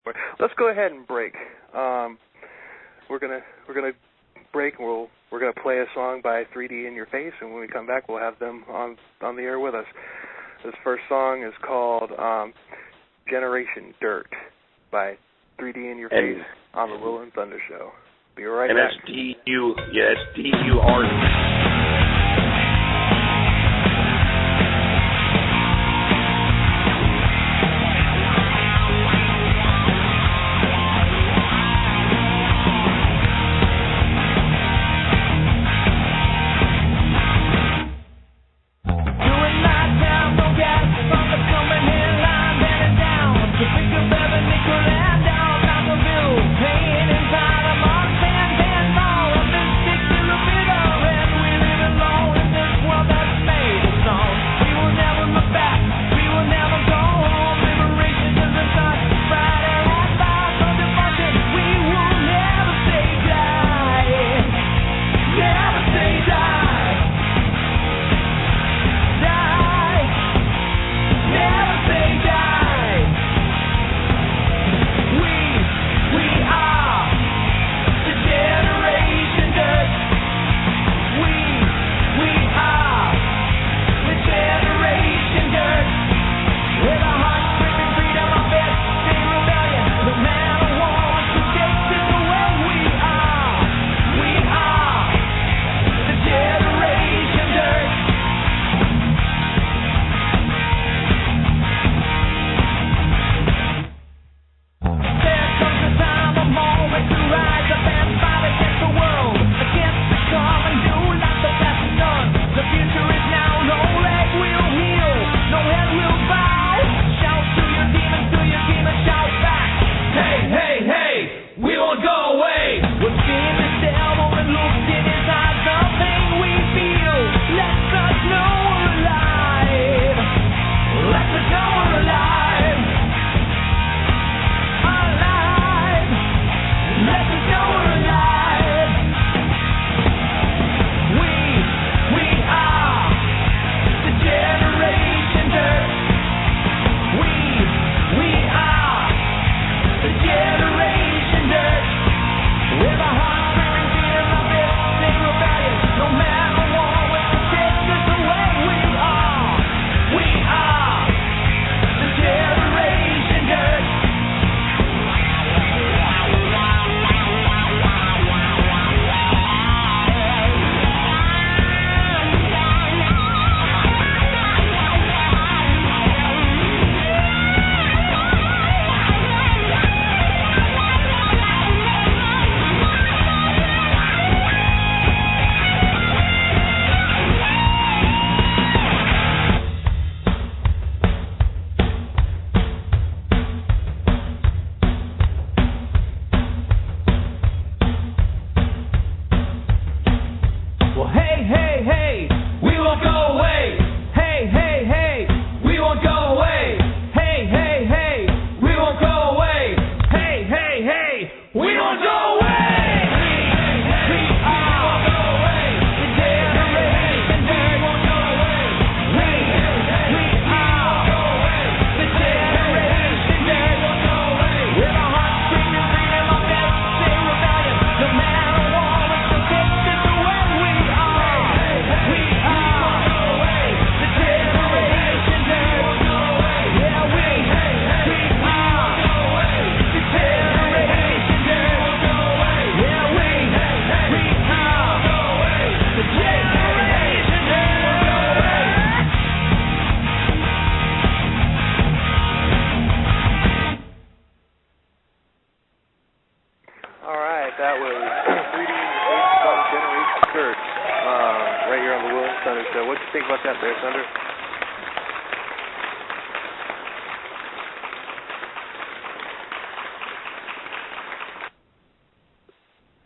Let's go ahead and break. We're gonna break. And we're gonna play a song by 3D in Your Face, and when we come back, we'll have them on the air with us. This first song is called "Generation Dirt" by 3D in Your Face on the Will and Thunder Show. Be right back. And that's D-U-R.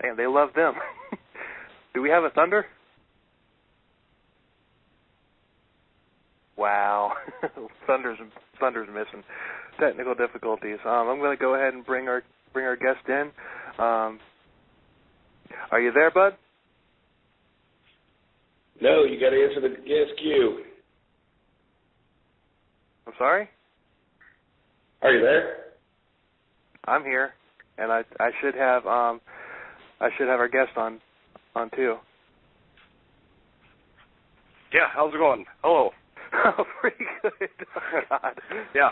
And they love them. Do we have a thunder? Wow. Thunder's missing. Technical difficulties. I'm going to go ahead and bring our guest in. Are you there, bud? No, you got to answer the guest queue. I'm sorry? Are you there? I'm here, and I should have our guest on too. Yeah, how's it going? Hello. Oh, pretty good. Oh, God. Yeah.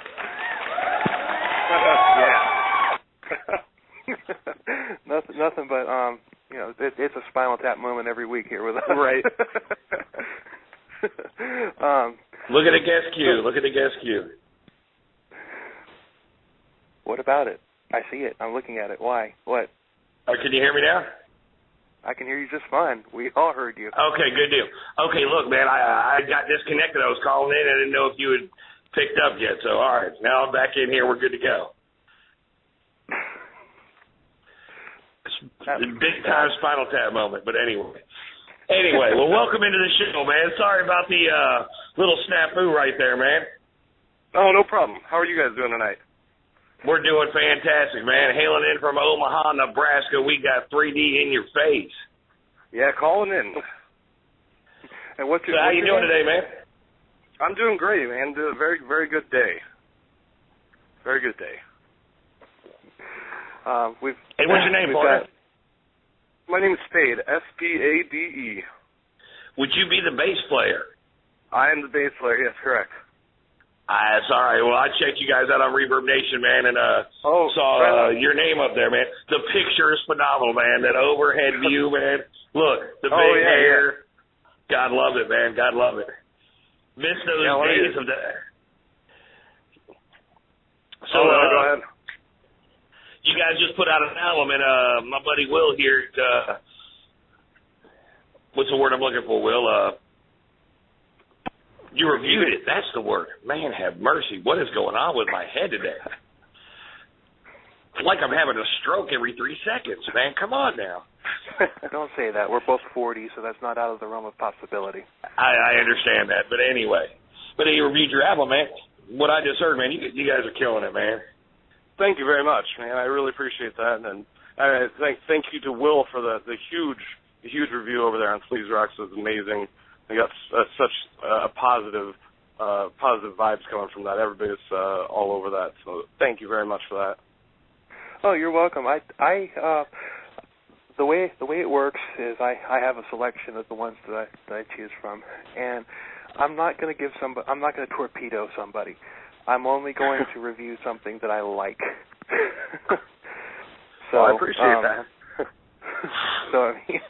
Yeah. nothing but it's a Spinal Tap moment every week here with us. Right. Look at the guest queue. Look at the guest queue. What about it? I see it. I'm looking at it. Why? What? Can you hear me now? I can hear you just fine. We all heard you. Okay, good deal. Okay, look, man, I got disconnected. I was calling in. I didn't know if you had picked up yet. So, all right, now I'm back in here. We're good to go. Big time Spinal Tap moment, but anyway. Well, welcome into the show, man. Sorry about the little snafu right there, man. Oh, no problem. How are you guys doing tonight? We're doing fantastic, man. Hailing in from Omaha, Nebraska. We got 3D in your face. Yeah, calling in. And what's your, how you doing today, man? I'm doing great, man. Doing a very, very good day. Very good day. Hey, what's your name, partner? My name is Spade, S-P-A-D-E. Would you be the bass player? I am the bass player, yes, correct. That's all right. Well, I checked you guys out on Reverb Nation, man, and saw your name up there, man. The picture is phenomenal, man. That overhead view, man. Look, the big hair. Yeah. God love it, man. God love it. Miss those days of that. So, go ahead. You guys just put out an album, and my buddy Will here, what's the word I'm looking for, Will? You reviewed it. That's the word. Man, have mercy. What is going on with my head today? It's like I'm having a stroke every 3 seconds, man. Come on now. Don't say that. We're both 40, so that's not out of the realm of possibility. I understand that, but anyway. But you reviewed your album, man. What I just heard, man, you guys are killing it, man. Thank you very much, man. I really appreciate that, and thank you to Will for the huge review over there on Sleaze Rocks. It was amazing. I got such positive vibes coming from that. Everybody's all over that, so thank you very much for that. Oh, you're welcome. The way it works is I have a selection of the ones that I choose from, and I'm not going to torpedo somebody. I'm only going to review something that I like. So I appreciate that. So I mean,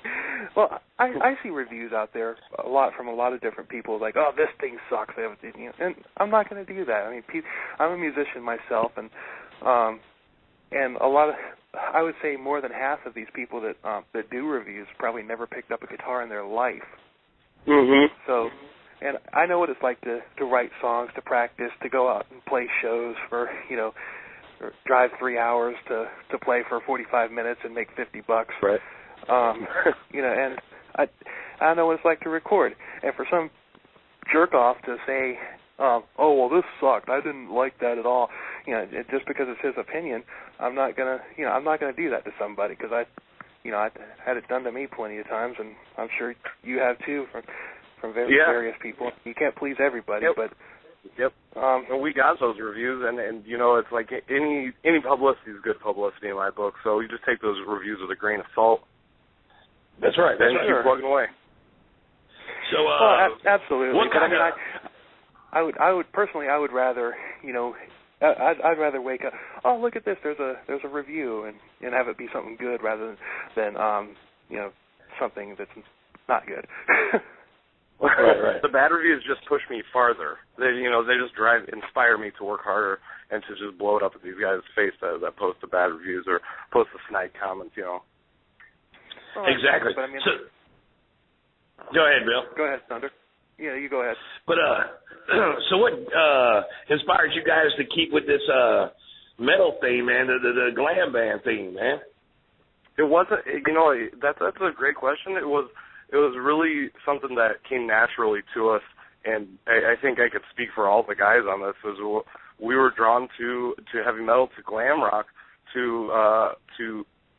well, I see reviews out there from a lot of different people like, oh, this thing sucks, and I'm not going to do that. I mean, I'm a musician myself, and a lot of, I would say more than half of these people that do reviews probably never picked up a guitar in their life. Mm-hmm. So, and I know what it's like to write songs, to practice, to go out and play shows for, or drive 3 hours to play for 45 minutes and make $50. Right. And I know what it's like to record. And for some jerk off to say, oh, well, this sucked, I didn't like that at all, just because it's his opinion, I'm not gonna do that to somebody, because I've had it done to me plenty of times, and I'm sure you have too, from various people. You can't please everybody, but. Yep. And we got those reviews, and it's like any publicity is good publicity in my book. So you just take those reviews with a grain of salt. That's right. And keep plugging away. So, absolutely. What kind of? I would personally, I would rather, I'd rather wake up. Oh, look at this. There's a review, and have it be something good rather than something that's not good. Right. The bad reviews just push me farther. They just inspire me to work harder and to just blow it up at these guys' face that post the bad reviews or post the snide comments. Well, exactly. But I mean, go ahead, Bill. Go ahead, Thunder. Yeah, you go ahead. But so what inspired you guys to keep with this metal theme, man? The glam band theme, man. It wasn't. That's a great question. It was really something that came naturally to us, and I think I could speak for all the guys on this. We were drawn to heavy metal, to glam rock, to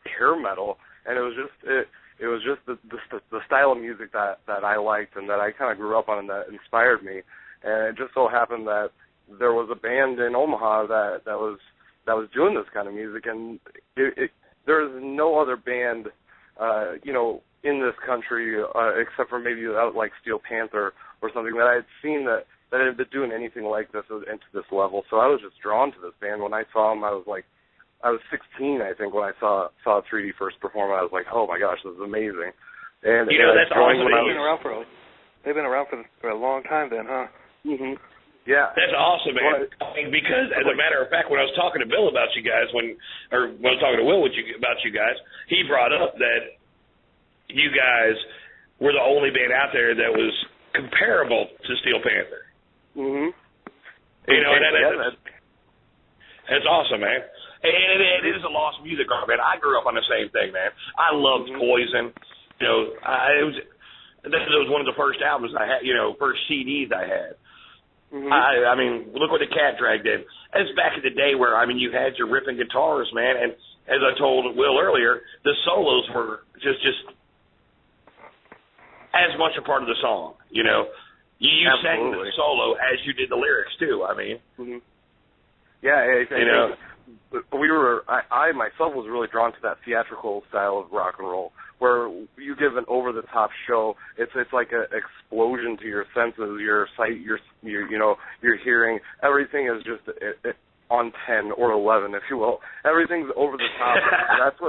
hair metal, and it was just the style of music that I liked and that I kind of grew up on and that inspired me. And it just so happened that there was a band in Omaha that was was doing this kind of music, and there is no other band, in this country, except for maybe like Steel Panther or something, that I had seen that had been doing anything like this and to this level. So I was just drawn to this band. When I saw them, I was 16, I think, when I saw 3D first perform. I was like, oh my gosh, this is amazing. And that's awesome. They've been around for a long time then, huh? Mhm. Yeah. That's awesome, man. Because, as a matter of fact, when I was talking to Bill about you guys, when I was talking to Will about you guys, he brought up that you guys were the only band out there that was comparable to Steel Panther. Mhm. That's awesome, man. And it is a lost music art, man. I grew up on the same thing, man. I loved Poison. That was one of the first albums I had, first CDs I had. Mm-hmm. I mean, look what the Cat Drag did. It's back in the day where, you had your ripping guitars, man, and as I told Will earlier, the solos were just as much a part of the song, You sang the solo as you did the lyrics, too, Mm-hmm. Yeah, I myself was really drawn to that theatrical style of rock and roll, where you give an over-the-top show. It's like an explosion to your senses, your sight, your hearing. Everything is just on 10 or 11, if you will. Everything's over the top.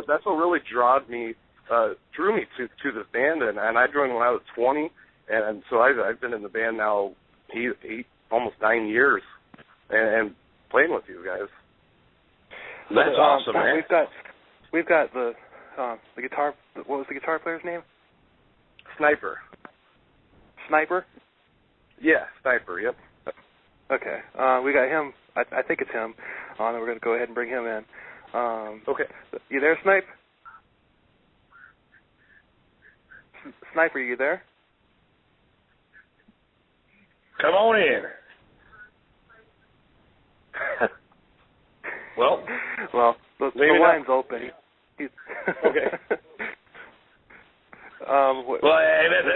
That's what really drew me to this band, and I joined when I was 20, and so I've been in the band now 8 almost 9 years, and playing with you guys. That's awesome, man. We've got the guitar. What was the guitar player's name? Sniper. Sniper? Yeah, Sniper. Yep. Okay. We got him. I think it's him. And we're going to go ahead and bring him in. Okay. You there, Snipe? Sniper, you there? Come on in. Well, the line's open. Okay.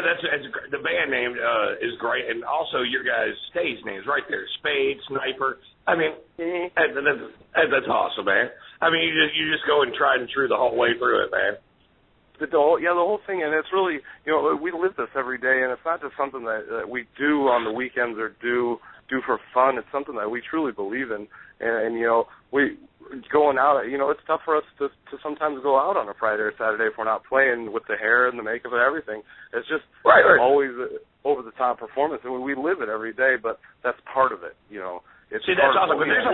That's the band name is great, and also your guys' stage names right there: Spade, Sniper. That's awesome, man. You just go and tried and true the whole way through it, man. The whole thing, and it's really, we live this every day, and it's not just something that we do on the weekends or do for fun. It's something that we truly believe in, and we going out. It's tough for us to sometimes go out on a Friday or Saturday if we're not playing with the hair and the makeup and everything. It's just always over the top performance, and we live it every day. But that's part of it, It's See, that's awesome. But there's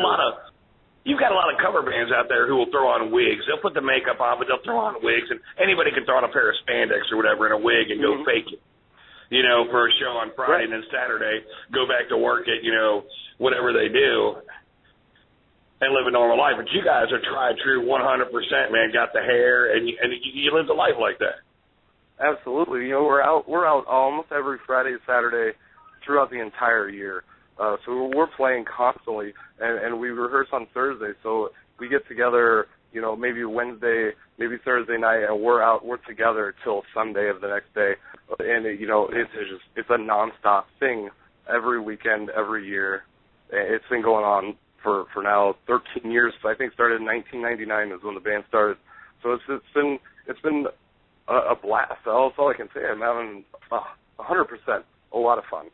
you've got a lot of cover bands out there who will throw on wigs. They'll put the makeup on, but they'll throw on wigs, and anybody can throw on a pair of spandex or whatever in a wig and go fake it. For a show on Friday and then Saturday, go back to work at, whatever they do and live a normal life. But you guys are tried true 100%, man, got the hair, and you live the life like that. Absolutely. We're out almost every Friday and Saturday throughout the entire year. So we're playing constantly, and we rehearse on Thursday. So we get together, maybe Wednesday, maybe Thursday night, and we're together till Sunday of the next day. And it's a nonstop thing every weekend, every year. It's been going on for now 13 years. I think started in 1999 is when the band started. So it's been a blast. That's all I can say. I'm having 100% a lot of fun.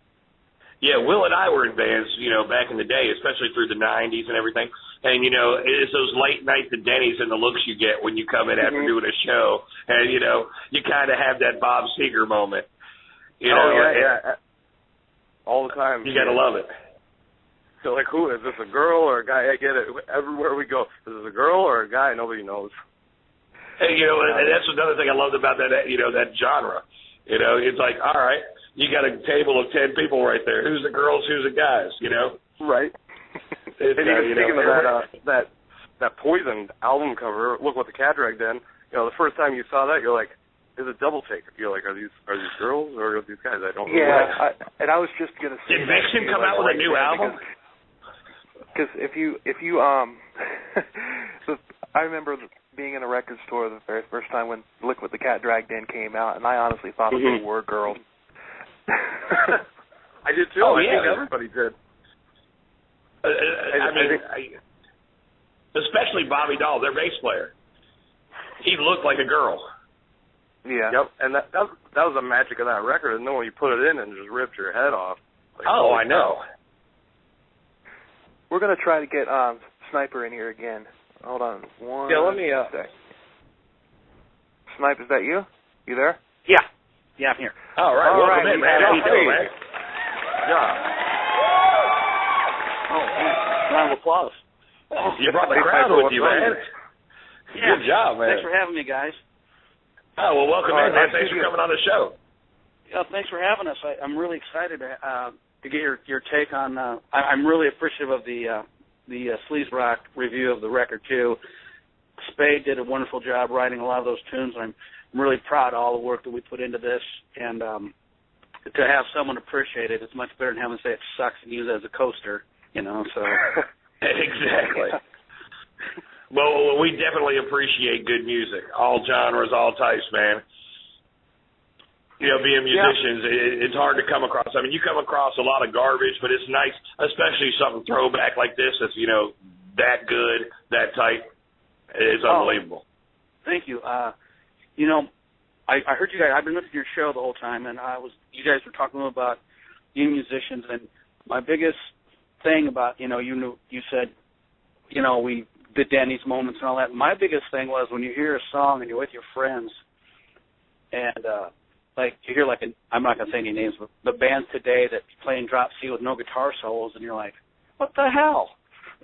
Yeah, Will and I were in bands, back in the day, especially through the 90s and everything. And, it's those late nights at Denny's and the looks you get when you come in after doing a show. And, you kind of have that Bob Seger moment. Yeah. All the time. You got to love it. So, like, who is this, a girl or a guy? I get it. Everywhere we go, is this a girl or a guy? Nobody knows. Hey, and that's another thing I loved about that, that genre. It's like, all right, you got a table of 10 people right there. Who's the girls? Who's the guys? Right. And even speaking of that Poison album cover, look what the Cat Drag did. The first time you saw that, you're like, it's a double take. You're like, are these girls or are these guys? I don't know. Yeah, and I was just gonna say. Did Vixen come out with a new album? Because if you so I remember being in a record store the very first time when Look What the Cat Dragged In came out, and I honestly thought that they were girls. I did too. I think everybody did. especially Bobby Dahl, their bass player. He looked like a girl. Yeah. Yep. And that was the magic of that record. And then when you put it in and just ripped your head off. Like, I know. We're gonna try to get Sniper in here again. Hold on one. Yeah. Let me. Sec. Snipe, is that you? You there? Yeah. Yeah, I'm here. All right. Welcome in, man. How you doing, man? Yeah. Oh, man. Round of applause. You brought the crowd with you, man. Yeah. Good job, man. Thanks for having me, guys. Oh, well, welcome in, man. Thanks for coming on the show. Yeah, thanks for having us. I'm really excited to get your take on. I'm really appreciative of the Sleaze Rock review of the record too. Spade did a wonderful job writing a lot of those tunes, and I'm really proud of all the work that we put into this. And to have someone appreciate it, it's much better than having to say it sucks and use it as a coaster, you know. So exactly. Well, we definitely appreciate good music, all genres, all types, man. You know, being musicians, it's hard to come across. I mean, you come across a lot of garbage, but it's nice, especially something throwback like this that's, you know, that good, that tight. It's unbelievable. Thank you. You know, I heard you guys. I've been listening to your show the whole time, and you guys were talking about young musicians, and my biggest thing about, you know, you said, you know, we did Danny's Moments and all that. My biggest thing was when you hear a song and you're with your friends, and like you hear I'm not gonna say any names, but the bands today that playing drop C with no guitar solos, and you're like, what the hell?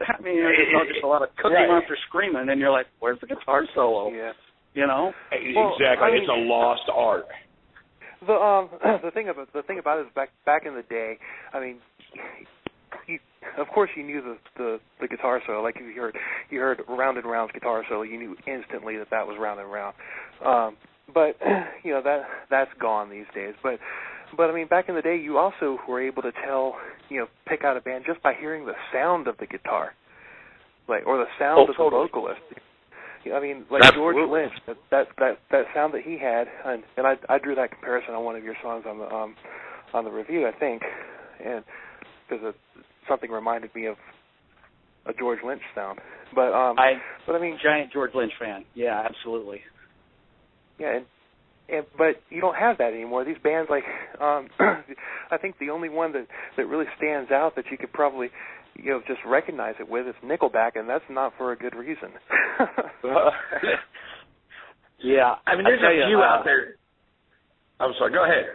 I mean, just a lot of Cookie Monster screaming, and you're like, where's the guitar solo? Yeah. You know? Exactly. I mean, it's a lost art. The thing about it is back in the day, I mean, of course you knew the guitar solo. Like if you heard Round and Round's guitar solo, you knew instantly that was Round and Round. But you know that's gone these days. But I mean, back in the day, you also were able to tell, you know, pick out a band just by hearing the sound of the guitar, or the sound of the vocalist. I mean, like Absolutely. George Lynch, that sound that he had, and I drew that comparison on one of your songs on the review, I think, and because something reminded me of a George Lynch sound. But I mean, giant George Lynch fan. Yeah, absolutely. Yeah, but you don't have that anymore. These bands, like, I think the only one that really stands out that you could probably, you know, just recognize it with is Nickelback, and that's not for a good reason. Yeah. I mean, there's a few out there. I'm sorry, go ahead.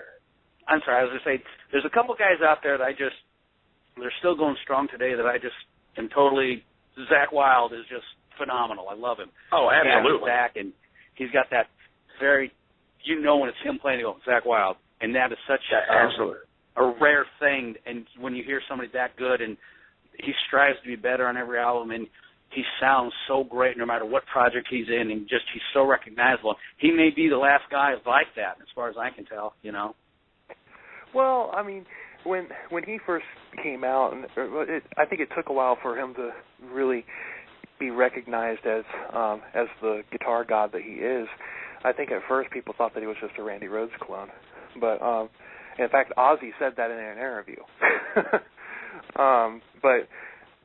I'm sorry, I was going to say, there's a couple guys out there that they're still going strong today that I just am totally, Zakk Wylde is just phenomenal. I love him. Oh, absolutely. Zakk, and he's got that very, you know when it's him playing, you go, Zakk Wylde. And that is such a rare thing. And when you hear somebody that good, and he strives to be better on every album, and he sounds so great no matter what project he's in, and just he's so recognizable. He may be the last guy like that, as far as I can tell, you know. Well, I mean, when he first came out, and I think it took a while for him to really be recognized as the guitar god that he is. I think at first people thought that he was just a Randy Rhoads clone, but in fact, Ozzy said that in an interview. But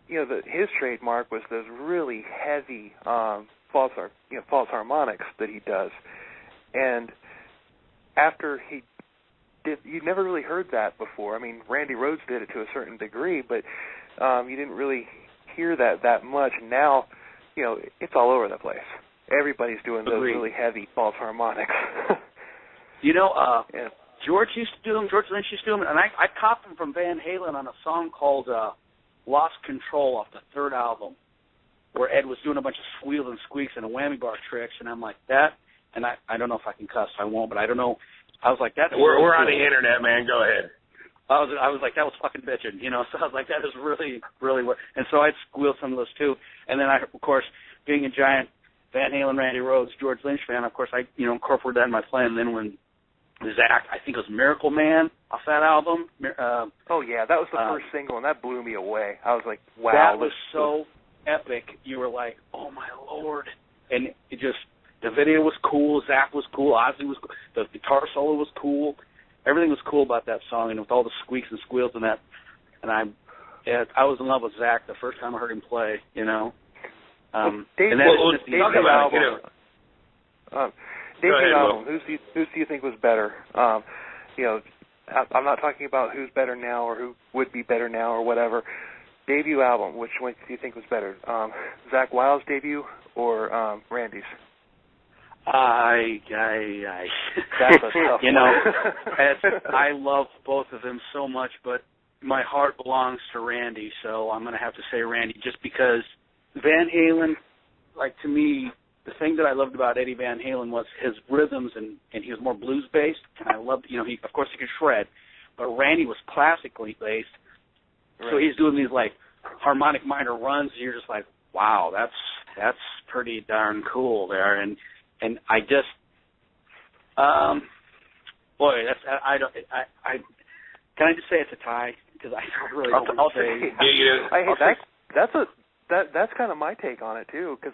you know, his trademark was those really heavy false harmonics that he does, and after he did, you never really heard that before. I mean, Randy Rhoads did it to a certain degree, but you didn't really hear that much. Now, you know, it's all over the place. Everybody's doing those really heavy false harmonics. You know, George used to do them, George Lynch used to do them, and I copied them from Van Halen on a song called Lost Control off the third album, where Ed was doing a bunch of squeals and squeaks and a whammy bar tricks, and I'm like, that, and I don't know if I can cuss, I won't, but I don't know. I was like, that's We're really on cool. the internet, man, go ahead. I was like, that was fucking bitchin', you know, so I was like, that is really, really what, and so I'd squeal some of those too, and then I, of course, being a giant Van Halen, Randy Rhoads, George Lynch fan, of course, I, you know, incorporated that in my playing, and then when Zakk, I think it was Miracle Man off that album. Oh, yeah, that was the first single, and that blew me away. I was like, wow. That was so epic. You were like, oh, my Lord. And it just, the video was cool, Zakk was cool, Ozzy was cool, the guitar solo was cool. Everything was cool about that song, and with all the squeaks and squeals and that. And I was in love with Zakk the first time I heard him play, you know. Debut album. Who do you think was better? I'm not talking about who's better now or who would be better now or whatever. Debut album, which one do you think was better? Zakk Wylde's debut or Randy's? That's a tough one. I love both of them so much, but my heart belongs to Randy, so I'm going to have to say Randy, just because Van Halen, like, to me, the thing that I loved about Eddie Van Halen was his rhythms, and he was more blues-based, and I loved, he of course he could shred, but Randy was classically based, so he's doing these, like, harmonic minor runs, and you're just like, wow, that's pretty darn cool there, and I just, boy, can I just say it's a tie? Because I really don't want to say. That's kind of my take on it too. Because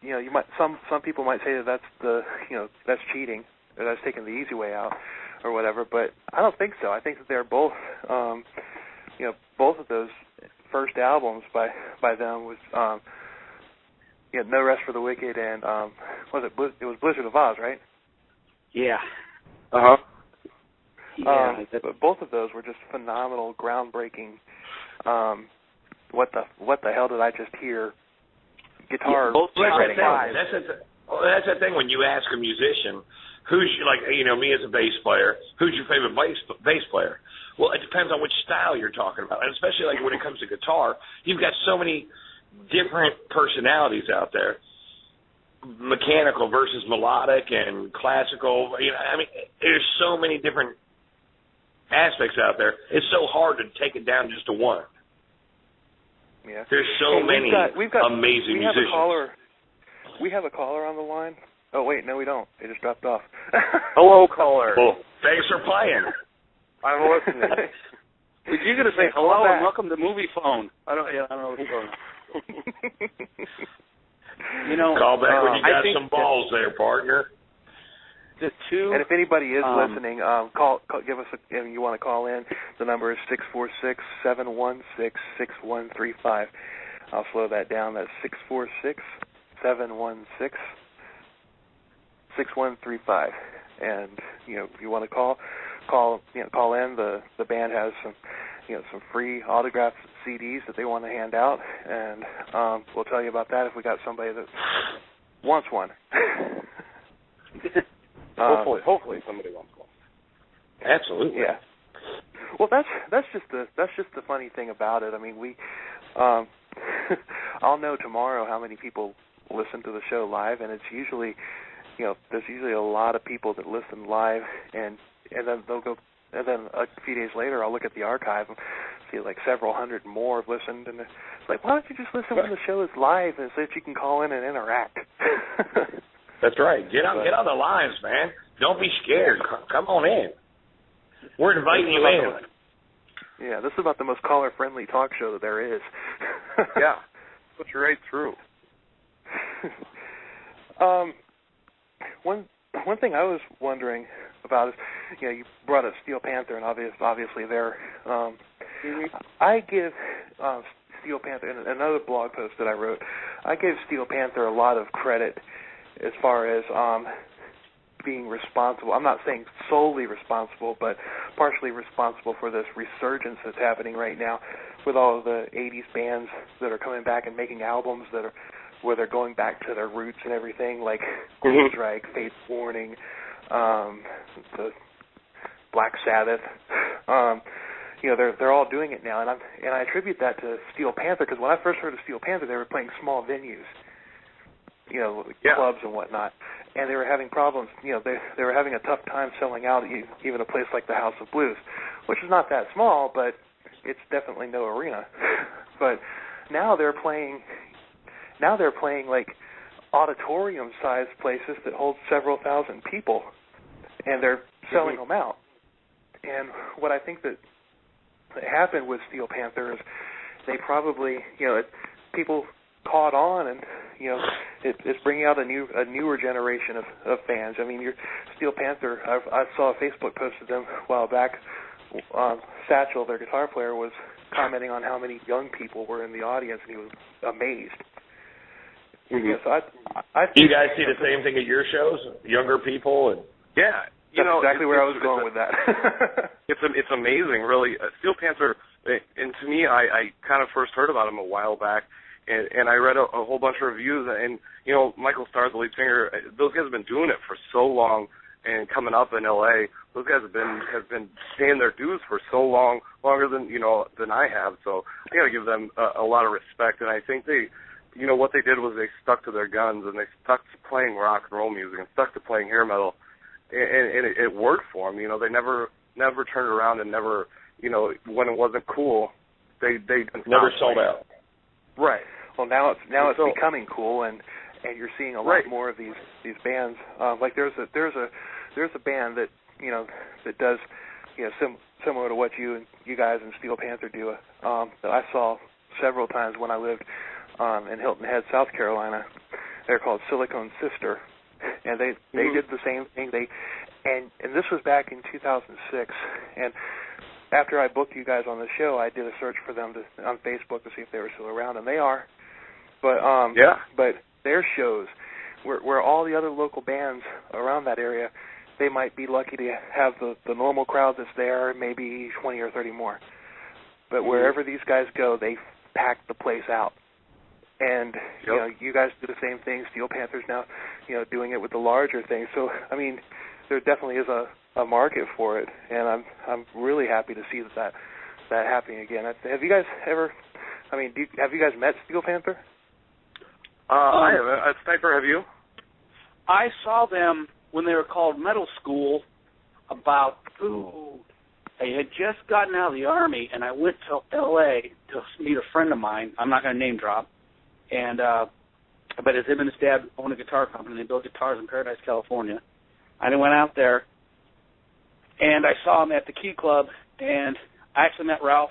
you might some people might say that's that's cheating, or that's taking the easy way out, or whatever. But I don't think so. I think that they're both, both of those first albums by them was No Rest for the Wicked and it was Blizzard of Oz, right? Yeah. Uh-huh. But both of those were just phenomenal, groundbreaking. What the hell did I just hear? Guitar. That's the thing when you ask a musician, who's me as a bass player, who's your favorite bass player? Well, it depends on which style you're talking about, and especially like when it comes to guitar, you've got so many different personalities out there. Mechanical versus melodic and classical. There's so many different aspects out there. It's so hard to take it down just to one. Yeah. There's so many amazing musicians. We have a caller on the line. Oh wait, no, we don't. They just dropped off. Hello, caller. Well, thanks for playing. I'm listening. You're gonna say hello and welcome to Movie Phone. I don't know what's going on. Call back when you got some balls there, partner. And if anybody is listening, give us if you want to call in. The number is 646-716-6135. I'll slow that down. That's 646-716-6135. And if you want to call in. The band has some free autographed CDs that they want to hand out, and we'll tell you about that if we got somebody that wants one. Hopefully somebody wants one. Absolutely. Yeah. Well, that's just the funny thing about it. I mean, I'll know tomorrow how many people listen to the show live, and it's usually, there's usually a lot of people that listen live, and then they'll go, and then a few days later I'll look at the archive and see like several hundred more have listened, and it's like, why don't you just listen when the show is live, and so that you can call in and interact. That's right. Get on the lines, man. Don't be scared. Come on in. We're inviting you in. Yeah, this is about the most caller-friendly talk show that there is. Yeah, puts you right through. One thing I was wondering about is, you brought up Steel Panther, and obviously they're. I give Steel Panther, in another blog post that I wrote, I give Steel Panther a lot of credit as far as being responsible. I'm not saying solely responsible, but partially responsible for this resurgence that's happening right now with all of the 80s bands that are coming back and making albums where they're going back to their roots and everything, like Strike, Fate's Warning, the Black Sabbath. They're all doing it now, and I attribute that to Steel Panther, because when I first heard of Steel Panther, they were playing small venues, clubs and whatnot, and they were having problems. They were having a tough time selling out even a place like the House of Blues, which is not that small, but it's definitely no arena. But now they're playing like auditorium-sized places that hold several thousand people, and they're selling them out. And what I think that happened with Steel Panther is they probably, people caught on, and it's bringing out a newer generation of fans. I mean, your Steel Panther, I saw a Facebook post of them a while back. Satchel, their guitar player, was commenting on how many young people were in the audience, and he was amazed. Mm-hmm. Yeah, so I do you guys see the same thing at your shows, younger people? And yeah, that's exactly where I was going with that. it's amazing, really. Steel Panther, and to me, I kind of first heard about him a while back, and I read a whole bunch of reviews, and Michael Starr, the lead singer, those guys have been doing it for so long, and coming up in L.A., those guys have been paying their dues for so long, longer than I have. So I got to give them a lot of respect, and I think they. What they did was they stuck to their guns, and they stuck to playing rock and roll music and stuck to playing hair metal, and it worked for them. They never turned around and never, when it wasn't cool, they never sold out. Right. Well, now it's becoming cool, and you're seeing a lot more of these bands. Like there's a band that that does similar to what you guys in Steel Panther do that I saw several times when I lived in Hilton Head, South Carolina. They're called Silicone Sister, and they did the same thing. And this was back in 2006. And after I booked you guys on the show, I did a search for them on Facebook to see if they were still around, and they are. But but their shows, where all the other local bands around that area, they might be lucky to have the normal crowd that's there, maybe 20 or 30 more. But wherever these guys go, they pack the place out. And you guys do the same thing. Steel Panther's now, doing it with the larger things. So I mean, there definitely is a market for it, and I'm really happy to see that happening again. Have you guys ever? I mean, have you guys met Steel Panther? I haven't. Sniper, have you? I saw them when they were called Metal School. I had just gotten out of the Army, and I went to L.A. to meet a friend of mine. I'm not going to name drop. And but him and his dad own a guitar company. They build guitars in Paradise, California. And I went out there, and I saw him at the Key Club, and I actually met Ralph,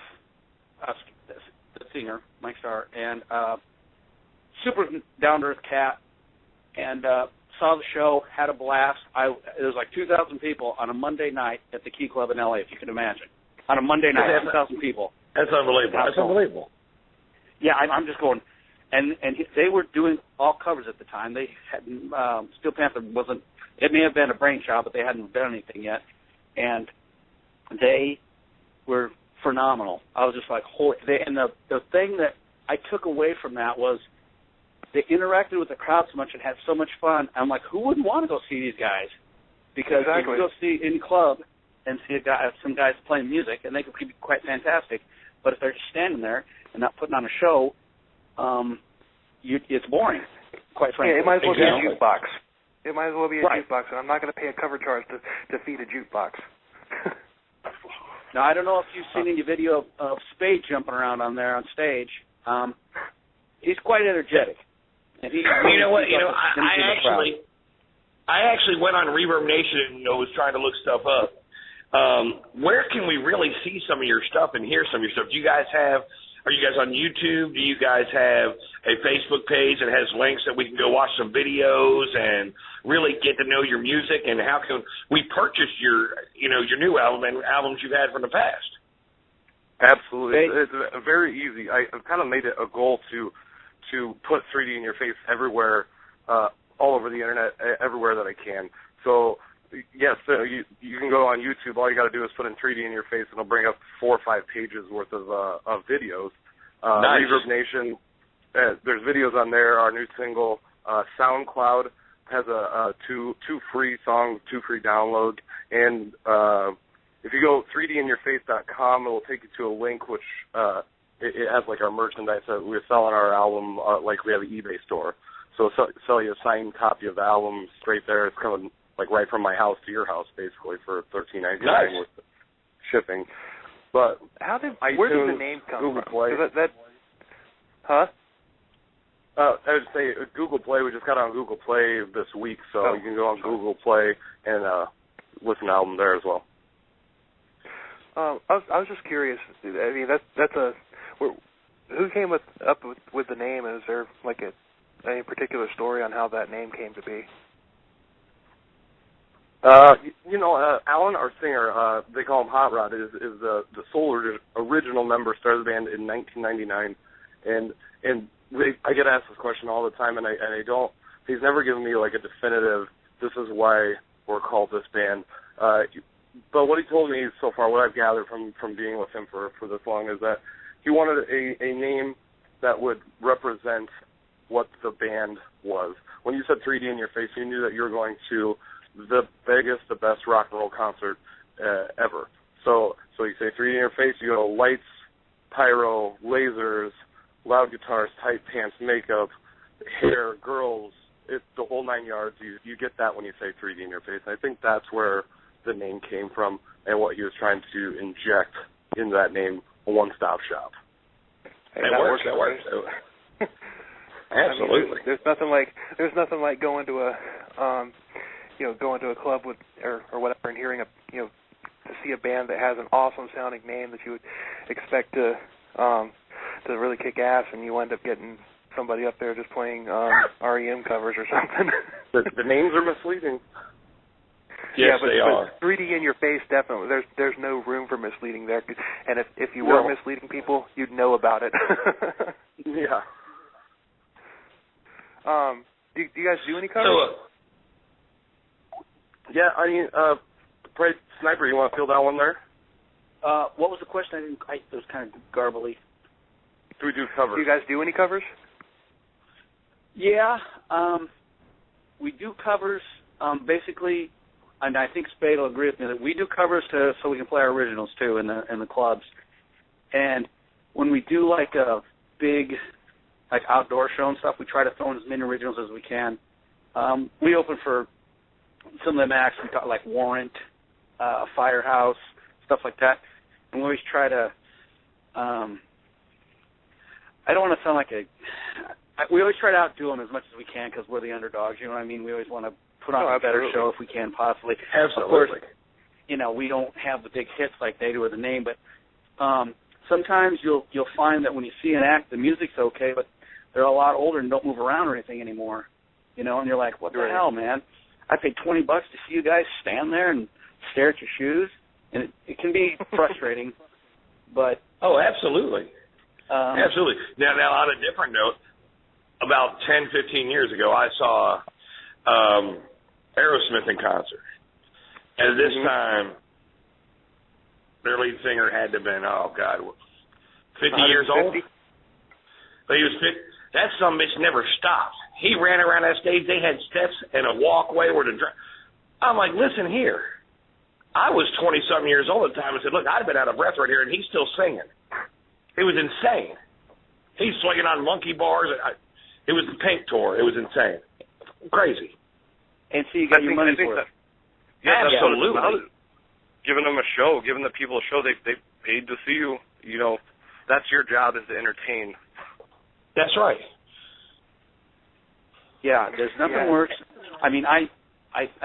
the singer, Mike Starr, and super down-to-earth cat, and saw the show, had a blast. It was like 2,000 people on a Monday night at the Key Club in L.A., if you can imagine. On a Monday night, 2,000 people. That's unbelievable. That's unbelievable. Yeah, I'm just going. And they were doing all covers at the time. They hadn't, Steel Panther wasn't, it may have been a brainchild, but they hadn't done anything yet. And they were phenomenal. I was just like, holy, and the thing that I took away from that was they interacted with the crowd so much and had so much fun. I'm like, who wouldn't want to go see these guys? Because you can go see any club and see some guys playing music, and they could be quite fantastic. But if they're just standing there and not putting on a show, it's boring, quite frankly. Yeah, it might as well be a jukebox. It might as well be a jukebox, and I'm not going to pay a cover charge to feed a jukebox. Now, I don't know if you've seen any video of Spade jumping around on there on stage. He's quite energetic. And you know what? I actually went on Reverb Nation and was trying to look stuff up. Where can we really see some of your stuff and hear some of your stuff? Are you guys on YouTube? Do you guys have a Facebook page that has links that we can go watch some videos and really get to know your music? And how can we purchase your new album and albums you've had from the past? Absolutely. It's very easy. I've kind of made it a goal to put 3D in your face everywhere, all over the internet, everywhere that I can. So, yes, you can go on YouTube. All you got to do is put in 3D in your face, and it'll bring up 4 or 5 pages worth of videos. Nice. Reverb Nation, there's videos on there. Our new single, SoundCloud, has two free songs, 2 free downloads. And if you go 3dinyourface.com, it will take you to a link which it has like our merchandise that we're selling our album, like we have an eBay store. So sell you a signed copy of the album straight there. It's coming like right from my house to your house, basically, for $13.99 nice. with shipping. But where did the name come Google from? Play. Huh? I would say Google Play. We just got on Google Play this week, so you can go on Google Play and listen to the album there as well. I was just curious. I mean, that's who came up with the name? Is there like any particular story on how that name came to be? Alan, our singer, they call him Hot Rod, is the sole original member, started the band in 1999, and I get asked this question all the time, and I don't. He's never given me like a definitive. This is why we're called this band. But what he told me so far, what I've gathered from being with him for this long, is that he wanted a name that would represent what the band was. When you said 3D in your face, you knew that you were going to the biggest, the best rock and roll concert ever. So you say 3D in your face, you go lights, pyro, lasers, loud guitars, tight pants, makeup, hair, girls, it's the whole 9 yards. You get that when you say 3D in your face. I think that's where the name came from and what he was trying to inject in that name, a one-stop shop. Hey, that works. Absolutely. I mean, there's nothing like going to a club with or whatever and hearing to see a band that has an awesome sounding name that you would expect to really kick ass, and you end up getting somebody up there just playing REM covers or something. The names are misleading. Yes, but they are. 3D in your face, definitely. There's no room for misleading there. And if you were misleading people, you'd know about it. Yeah. Do you guys do any covers? Yeah, I mean, Sniper, you want to fill that one there? What was the question? It was kind of garbly. Do we do covers? Do you guys do any covers? Yeah, we do covers. Basically, and I think Spade will agree with me that we do covers so we can play our originals too in the clubs. And when we do like a big outdoor show and stuff, we try to throw in as many originals as we can. We open for some of them acts we got like Warrant, Firehouse, stuff like that. And we always try to. I don't want to sound like we always try to outdo them as much as we can because we're the underdogs. You know what I mean? We always want to put on a better show if we can possibly. Absolutely. Of course, we don't have the big hits like they do with the name, but sometimes you'll find that when you see an act, the music's okay, but they're a lot older and don't move around or anything anymore. And you're like, what the hell, man? I paid $20 to see you guys stand there and stare at your shoes, and it can be frustrating. But absolutely. Absolutely. Now, on a different note, about 10, 15 years ago, I saw Aerosmith in concert. And at this time, their lead singer had to have been, 50 years old? But he was 50. That son bitch never stopped. He ran around that stage. They had steps and a walkway where I'm like, listen here. I was 20-something years old at the time and said, look, I'd been out of breath right here, and he's still singing. It was insane. He's swinging on monkey bars. It was the Pink tour. It was insane. Crazy. And so you got your money's worth. Yeah, absolutely. Giving them a show, giving the people a show, they paid to see you. That's your job, is to entertain. That's right. Yeah, there's nothing worse. I mean, I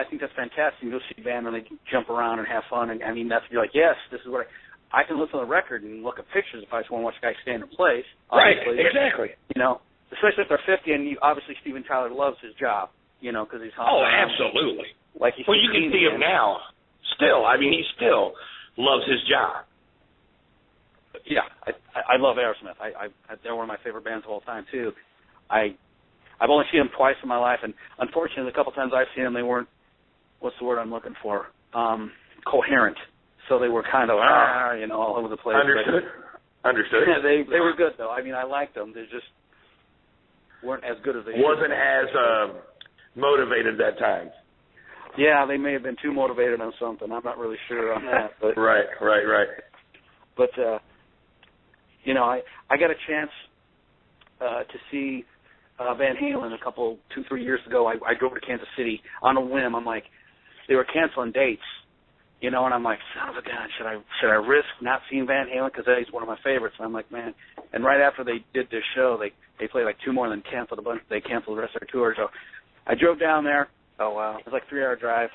think that's fantastic. You go see a band and they jump around and have fun, and I mean, you're like, yes, this is what I can listen to the record and look at pictures if I just want to watch guys stand in place. Obviously. Right, exactly. Especially if they're 50, and obviously Steven Tyler loves his job, because he's hung around. Absolutely. Like you can see him now. Still, I mean, he still loves his job. Yeah, I love Aerosmith. They're one of my favorite bands of all time too. I've only seen them twice in my life, and unfortunately, the couple times I've seen them, they weren't. What's the word I'm looking for? Coherent. So they were kind of all over the place. Understood. Yeah, they were good though. I mean, I liked them. They just weren't as good as they wasn't as motivated that time. Yeah, they may have been too motivated on something. I'm not really sure on that. But Right. But I got a chance to see Van Halen 2-3 years ago. I drove to Kansas City on a whim. I'm like, they were canceling dates, and I'm like, son of a gun, should I risk not seeing Van Halen because he's one of my favorites? And I'm like, man. And right after they did this show, they played like two more and then canceled a bunch. They canceled the rest of their tour. So I drove down there. Oh wow! It was like a 3-hour drive,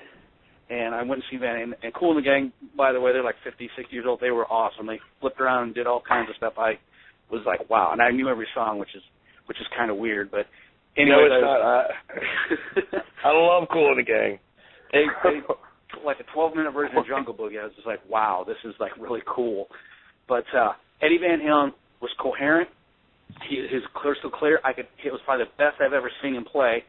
and I went to see Van Halen. And Kool and the Gang, by the way, they're like 50, 60 years old. They were awesome. They flipped around and did all kinds of stuff. I was like, wow, and I knew every song, which is kind of weird. But anyway, no, it's not. I love Kool and the Gang. They like a 12-minute version of Jungle Boogie. I was just like, wow, this is like really cool. But Eddie Van Halen was coherent, His crystal clear. It was probably the best I've ever seen him play.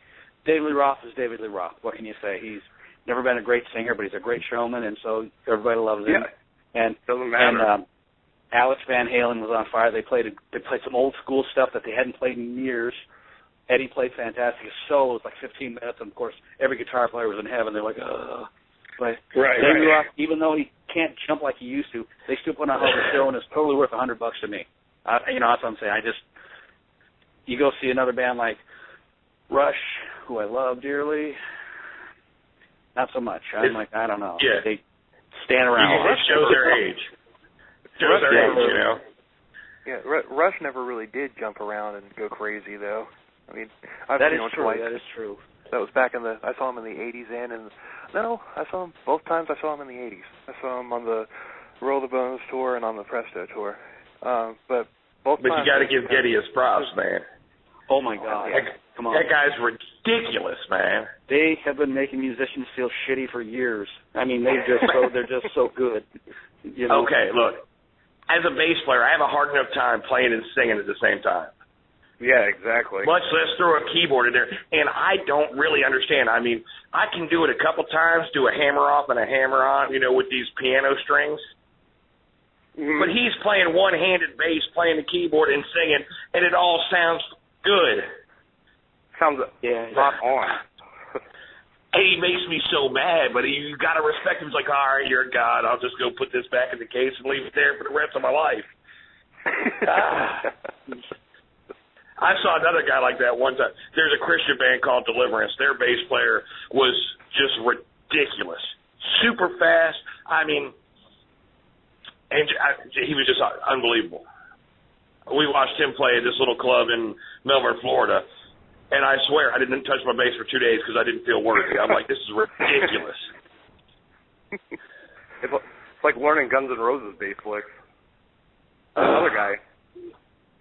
David Lee Roth is David Lee Roth. What can you say? He's never been a great singer, but he's a great showman, and so everybody loves him. Yeah. And doesn't matter. And Alex Van Halen was on fire. They played some old school stuff that they hadn't played in years. Eddie played fantastic. His solo was like 15 minutes, and of course every guitar player was in heaven. They're like, ugh. But David Lee Roth, even though he can't jump like he used to, they still put on a hell of a show, and it's totally worth $100 to me. That's what I'm saying. You go see another band like Rush, who I love dearly, not so much. I'm like, I don't know. Yeah. They stand around. It shows their age. Shows their age, you know. Yeah, Rush never really did jump around and go crazy, though. I mean, that is true. That is true. That was back I saw him in the 80s I saw him both times. I saw him in the 80s. I saw him on the Roll the Bones tour and on the Presto tour. But you got to give Geddy his props, man. Oh my God! Come on, that guy's ridiculous, man. They have been making musicians feel shitty for years. I mean, they're just so good. You know? Okay, look. As a bass player, I have a hard enough time playing and singing at the same time. Yeah, exactly. Much less throw a keyboard in there. And I don't really understand. I mean, I can do it a couple times, do a hammer off and a hammer on, with these piano strings. Mm-hmm. But he's playing one-handed bass, playing the keyboard and singing, and it all sounds good. Sounds spot on. And he makes me so mad, but you got to respect him. He's like, all right, you're a god. I'll just go put this back in the case and leave it there for the rest of my life. I saw another guy like that one time. There's a Christian band called Deliverance. Their bass player was just ridiculous. Super fast. I mean, he was just unbelievable. We watched him play at this little club in Melbourne, Florida, and I swear I didn't touch my bass for 2 days because I didn't feel worthy. I'm like, this is ridiculous. It's like learning Guns N' Roses bass licks. Another guy,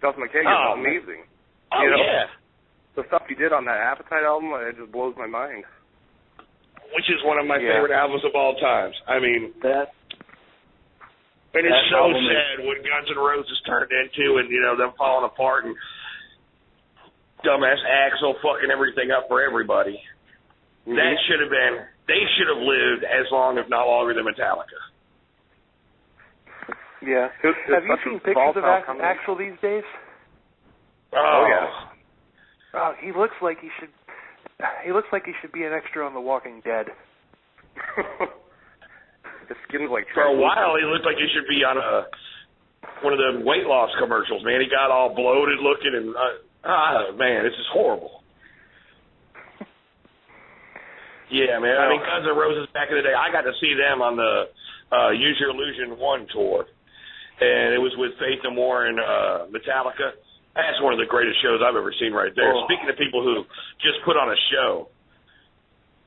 Duff McKagan, is amazing. Oh, yeah. The stuff he did on that Appetite album, it just blows my mind. Which is one of my favorite albums of all times. I mean, and it's so sad what Guns N' Roses turned into and, them falling apart and dumbass Axl fucking everything up for everybody. Mm-hmm. They should have lived as long, if not longer, than Metallica. Yeah. Have you seen pictures of Axl these days? Oh yeah. Oh, he looks like he should. He looks like he should be an extra on The Walking Dead. His skin's like. For a while, he looked like he should be on one of the weight loss commercials. Man, he got all bloated looking, and man, this is horrible. Yeah, man. I mean, Guns N' Roses back in the day. I got to see them on the Use Your Illusion 1 tour, and it was with Faith No More and Metallica. That's one of the greatest shows I've ever seen right there. Speaking of people who just put on a show,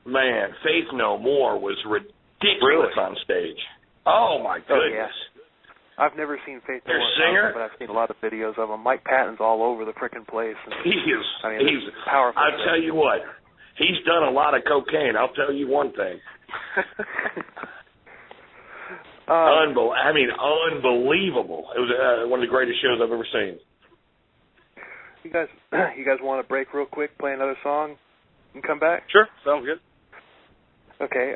man, Faith No More was ridiculous on stage. Oh, my goodness. Yeah. I've never seen Faith No More, singer, but I've seen a lot of videos of him. Mike Patton's all over the frickin' place. And, he's powerful. I'll tell you what, he's done a lot of cocaine. I'll tell you one thing. Unbelievable. It was one of the greatest shows I've ever seen. You guys want to break real quick, play another song, and come back? Sure, sounds good. Okay.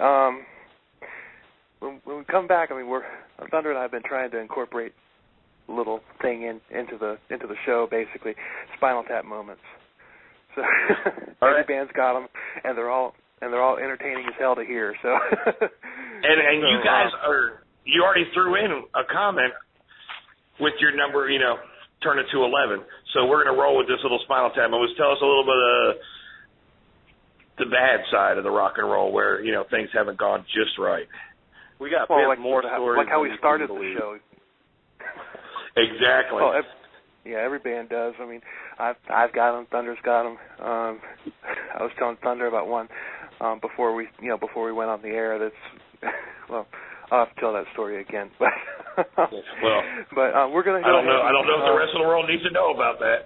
When we come back, Thunder and I have been trying to incorporate a little thing into the show, basically, Spinal Tap moments. So every band's got them, and they're all entertaining as hell to hear. So and you guys you already threw in a comment with your number, turn it to 11. So we're going to roll with this little Spinal Tap. Tell us a little bit of the bad side of the rock and roll where, things haven't gone just right. We have more stories. Like how we started the show. Exactly. Well, every band does. I mean, I've got them. Thunder's got them. I was telling Thunder about one before we went on the air. That's I'll have to tell that story again. But we're gonna. I don't know if the rest of the world needs to know about that.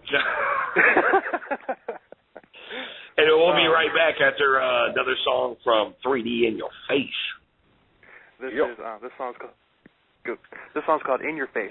And we'll be right back after another song from 3D In Your Face. This song's called In Your Face.